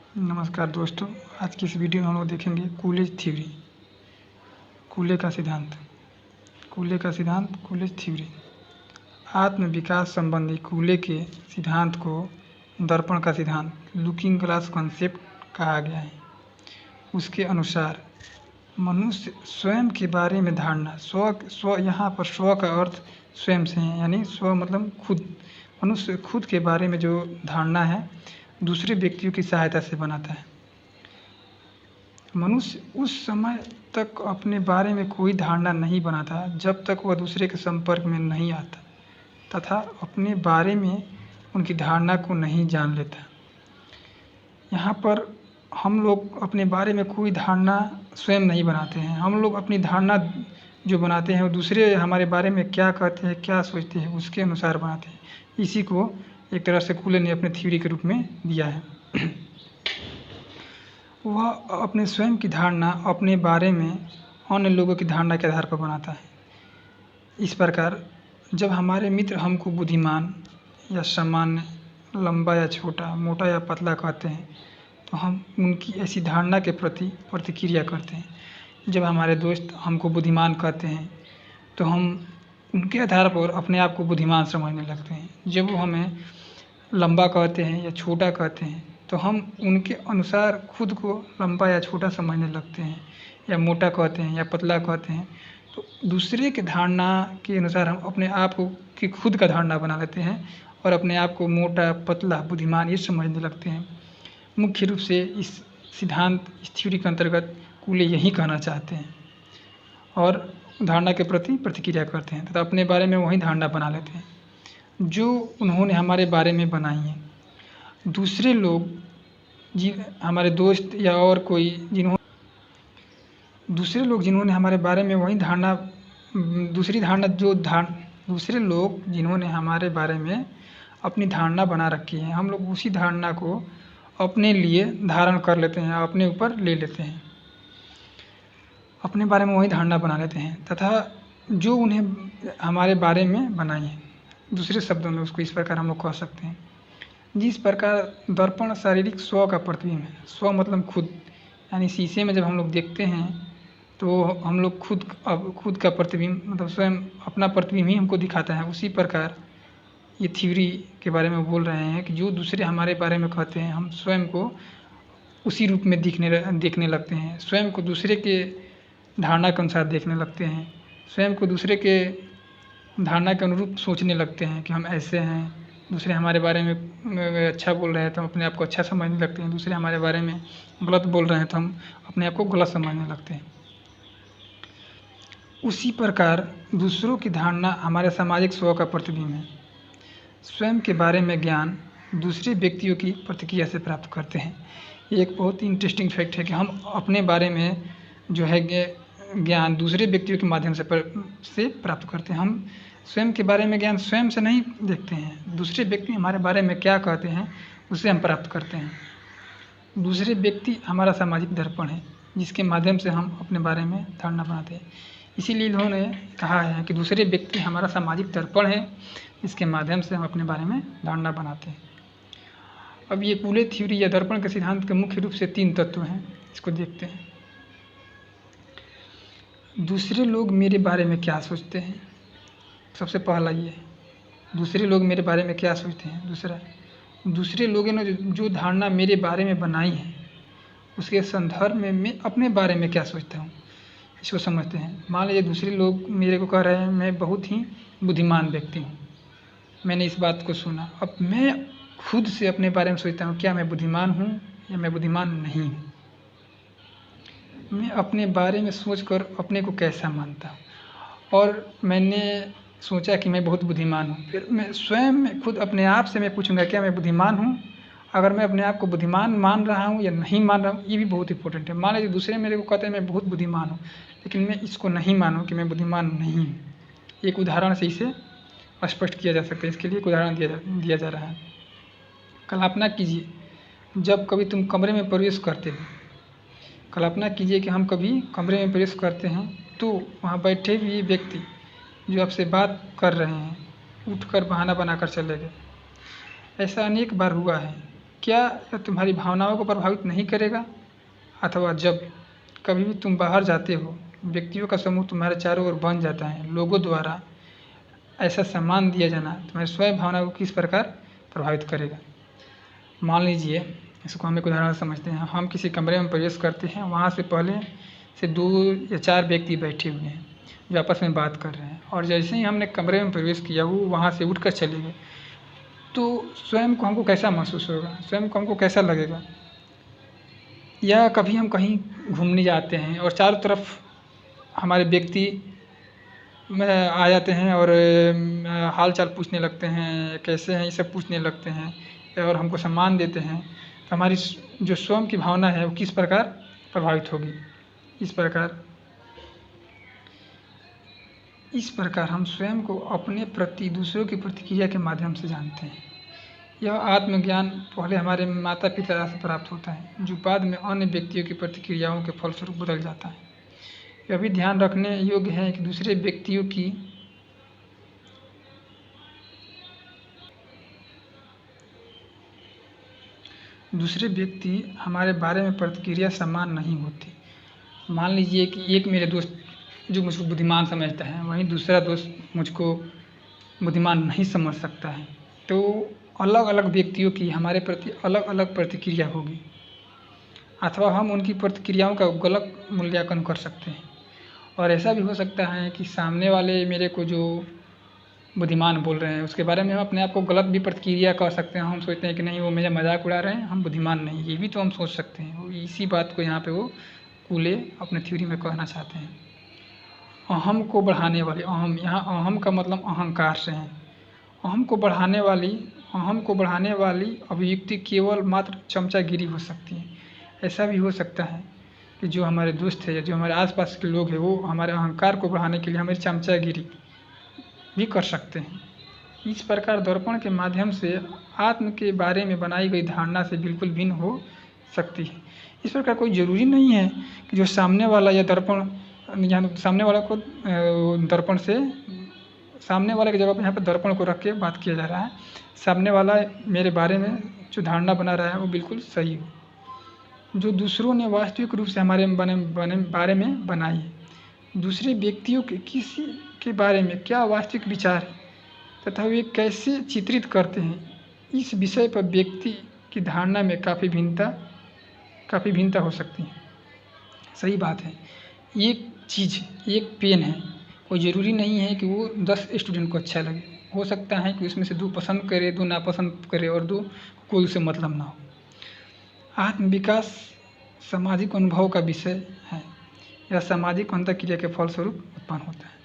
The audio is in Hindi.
नमस्कार दोस्तों। आज की इस वीडियो में हम लोग देखेंगे कूलेज थ्योरी। कूले का सिद्धांत कूलेज थ्योरी। आत्म विकास संबंधी कूले के सिद्धांत को दर्पण का सिद्धांत लुकिंग ग्लास कॉन्सेप्ट कहा गया है। उसके अनुसार मनुष्य स्वयं के बारे में धारणा स्व यहाँ पर स्व का अर्थ स्वयं से है, यानी स्व मतलब खुद। मनुष्य खुद के बारे में जो धारणा है दूसरे व्यक्तियों की सहायता से बनाता है। मनुष्य उस समय तक अपने बारे में कोई धारणा नहीं बनाता जब तक वह दूसरे के संपर्क में नहीं आता तथा अपने बारे में उनकी धारणा को नहीं जान लेता। यहाँ पर हम लोग अपने बारे में कोई धारणा स्वयं नहीं बनाते हैं। हम लोग अपनी धारणा जो बनाते हैं वो दूसरे हमारे बारे में क्या कहते हैं, क्या सोचते हैं, उसके अनुसार बनाते हैं। इसी को एक तरह से कूले ने अपने थ्योरी के रूप में दिया है। वह अपने स्वयं की धारणा अपने बारे में अन्य लोगों की धारणा के आधार पर बनाता है। इस प्रकार जब हमारे मित्र हमको बुद्धिमान या सामान्य, लंबा या छोटा, मोटा या पतला कहते हैं तो हम उनकी ऐसी धारणा के प्रति प्रतिक्रिया करते हैं। जब हमारे दोस्त हमको बुद्धिमान कहते हैं तो हम उनके आधार पर अपने आप को बुद्धिमान समझने लगते हैं। जब वो हमें लंबा कहते हैं या छोटा कहते हैं तो हम उनके अनुसार खुद को लंबा या छोटा समझने लगते हैं, या मोटा कहते हैं या पतला कहते हैं तो दूसरे के धारणा के अनुसार हम अपने आप को की खुद का धारणा बना लेते हैं और अपने आप को मोटा, पतला, बुद्धिमान ये समझने लगते हैं। मुख्य रूप से इस सिद्धांत, इस थ्योरी के अंतर्गत कूले यही कहना चाहते हैं और धारणा के प्रति प्रतिक्रिया करते हैं तथा अपने बारे में वही धारणा बना लेते हैं जो उन्होंने हमारे बारे में बनाई है। दूसरे लोग हमारे दोस्त या और कोई दूसरे लोग जिन्होंने हमारे बारे में वही धारणा दूसरे लोग जिन्होंने हमारे बारे में अपनी धारणा बना रखी है, हम लोग उसी धारणा को अपने लिए धारण कर लेते हैं, अपने ऊपर ले लेते हैं, अपने बारे में वही धारणा बना लेते हैं तथा जो उन्हें हमारे बारे में बनाई है। दूसरे शब्दों में उसको इस प्रकार हम लोग कह सकते हैं। जिस प्रकार दर्पण शारीरिक स्व का प्रतिबिंब है। स्व मतलब खुद, यानी शीशे में जब हम लोग देखते हैं तो हम लोग खुद का प्रतिबिंब मतलब स्वयं अपना प्रतिबिंब ही हमको दिखाता है। उसी प्रकार ये थ्योरी के बारे में बोल रहे हैं कि जो दूसरे हमारे बारे में कहते हैं हम स्वयं को उसी रूप में देखने लगते हैं, स्वयं को दूसरे के धारणा के अनुसार देखने लगते हैं, स्वयं को दूसरे के धारणा के अनुरूप सोचने लगते हैं कि हम ऐसे हैं। दूसरे हमारे बारे में अच्छा बोल रहे हैं तो हम अपने आप को अच्छा समझने लगते हैं, दूसरे हमारे बारे में गलत बोल रहे हैं तो हम अपने आप को गलत समझने लगते हैं। उसी प्रकार दूसरों की धारणा हमारे सामाजिक स्व का प्रतिबिंब है। स्वयं के बारे में ज्ञान दूसरे व्यक्तियों की प्रतिक्रिया से प्राप्त करते हैं। ये एक बहुत ही इंटरेस्टिंग फैक्ट है कि हम अपने बारे में जो है ज्ञान दूसरे व्यक्तियों के माध्यम से प्राप्त करते हैं। हम स्वयं के बारे में ज्ञान स्वयं से नहीं देखते हैं, दूसरे व्यक्ति हमारे बारे में क्या कहते हैं उसे हम प्राप्त करते हैं। दूसरे व्यक्ति हमारा सामाजिक दर्पण है जिसके माध्यम से हम अपने बारे में धारणा बनाते हैं। इसीलिए इन्होंने कहा है कि दूसरे व्यक्ति हमारा सामाजिक दर्पण है, इसके माध्यम से हम अपने बारे में धारणा बनाते हैं। अब ये कूले थ्योरी या दर्पण के सिद्धांत के मुख्य रूप से 3 तत्व हैं, इसको देखते हैं। दूसरे लोग मेरे बारे में क्या सोचते हैं। सबसे पहला ये, दूसरे लोग मेरे बारे में क्या सोचते हैं। दूसरा, दूसरे लोगों ने जो धारणा मेरे बारे में बनाई है उसके संदर्भ में मैं अपने बारे में क्या सोचता हूँ, इसको समझते हैं। मान लीजिए दूसरे लोग मेरे को कह रहे हैं मैं बहुत ही बुद्धिमान व्यक्ति हूँ, मैंने इस बात को सुना। अब मैं खुद से अपने बारे में सोचता हूँ क्या मैं बुद्धिमान हूँ या मैं बुद्धिमान नहीं हूँ। मैं अपने बारे में सोचकर अपने को कैसा मानता हूँ और मैंने सोचा कि मैं बहुत बुद्धिमान हूँ। फिर मैं स्वयं खुद अपने आप से मैं पूछूंगा क्या मैं बुद्धिमान हूँ। अगर मैं अपने आप को बुद्धिमान मान रहा हूँ या नहीं मान रहा हूँ, ये भी बहुत इंपॉर्टेंट है। मान लीजिए दूसरे मेरे को कहते हैं मैं बहुत बुद्धिमान हूँ लेकिन मैं इसको नहीं मानूँ कि मैं बुद्धिमान नहीं हूँ। एक उदाहरण से इसे स्पष्ट किया जा सकता है। इसके लिए एक उदाहरण दिया जा रहा है। कल्पना कीजिए जब कभी तुम कमरे में प्रवेश करते हो, कल्पना कीजिए कि हम कभी कमरे में प्रवेश करते हैं तो वहाँ बैठे हुए व्यक्ति जो आपसे बात कर रहे हैं उठकर बहाना बनाकर चले गए। ऐसा अनेक बार हुआ है क्या यह तुम्हारी भावनाओं को प्रभावित नहीं करेगा? अथवा जब कभी भी तुम बाहर जाते हो, व्यक्तियों का समूह तुम्हारे चारों ओर बन जाता है, लोगों द्वारा ऐसा सम्मान दिया जाना तुम्हारी स्वयं भावना को किस प्रकार प्रभावित करेगा? मान लीजिए, इसको हम एक उदाहरण से समझते हैं। हम किसी कमरे में प्रवेश करते हैं, वहाँ से पहले से 2 या 4 व्यक्ति बैठे हुए हैं जो आपस में बात कर रहे हैं, और जैसे ही हमने कमरे में प्रवेश किया वो वहाँ से उठकर चले गए, तो स्वयं को हमको कैसा महसूस होगा? स्वयं को हमको कैसा लगेगा? या कभी हम कहीं घूमने जाते हैं और चारों तरफ हमारे व्यक्ति में आ जाते हैं और हाल चाल पूछने लगते हैं, कैसे हैं ये सब पूछने लगते हैं और हमको सम्मान देते हैं, तो हमारी जो स्वयं की भावना है वो किस प्रकार प्रभावित होगी? इस प्रकार हम स्वयं को अपने प्रति दूसरों की प्रतिक्रिया के माध्यम से जानते हैं। यह आत्मज्ञान पहले हमारे माता पिता से प्राप्त होता है, जो बाद में अन्य व्यक्तियों की प्रतिक्रियाओं के फलस्वरूप बदल जाता है। यह भी ध्यान रखने योग्य है कि दूसरे व्यक्ति हमारे बारे में प्रतिक्रिया समान नहीं होती। मान लीजिए कि एक मेरे दोस्त जो मुझको बुद्धिमान समझता है, वहीं दूसरा दोस्त मुझको बुद्धिमान नहीं समझ सकता है, तो अलग अलग व्यक्तियों की हमारे प्रति अलग अलग प्रतिक्रिया होगी, अथवा हम उनकी प्रतिक्रियाओं का गलत मूल्यांकन कर सकते हैं। और ऐसा भी हो सकता है कि सामने वाले मेरे को जो बुद्धिमान बोल रहे हैं उसके बारे में हम अपने आप को गलत भी प्रतिक्रिया कर सकते हैं। हम सोचते हैं कि नहीं, वो मेरा मजाक उड़ा रहे हैं, हम बुद्धिमान नहीं, ये भी तो हम सोच सकते हैं। वो इसी बात को यहाँ पे वो कूले अपने थ्योरी में कहना चाहते हैं। अहम को बढ़ाने वाली, अहम यहाँ अहम का मतलब अहंकार से है। अहम को बढ़ाने वाली अभिव्यक्ति केवल मात्र चमचागिरी हो सकती है। ऐसा भी हो सकता है कि जो हमारे दोस्त है या जो हमारे आसपास के लोग हैं वो हमारे अहंकार को बढ़ाने के लिए हमारी चमचागिरी भी कर सकते हैं। इस प्रकार दर्पण के माध्यम से आत्म के बारे में बनाई गई धारणा से बिल्कुल भिन्न हो सकती है। इस प्रकार कोई ज़रूरी नहीं है कि जो सामने वाला या दर्पण या सामने वाला को दर्पण से सामने वाले की जगह पर यहाँ पर दर्पण को रख के बात किया जा रहा है। सामने वाला मेरे बारे में जो धारणा बना रहा है वो बिल्कुल सही हो, जो दूसरों ने वास्तविक रूप से हमारे बारे में बनाई है। दूसरे व्यक्तियों के किसी के बारे में क्या वास्तविक विचार है तथा वे कैसे चित्रित करते हैं, इस विषय पर व्यक्ति की धारणा में काफ़ी भिन्नता हो सकती है। सही बात है। एक चीज़, एक पेन है, कोई ज़रूरी नहीं है कि वो 10 स्टूडेंट को अच्छा लगे। हो सकता है कि उसमें से 2 पसंद करे, 2 नापसंद करे और 2 कोई उसे मतलब ना हो। आत्मविकास सामाजिक अनुभव का विषय है। यह सामाजिक अंतःक्रिया के फलस्वरूप उत्पन्न होता है।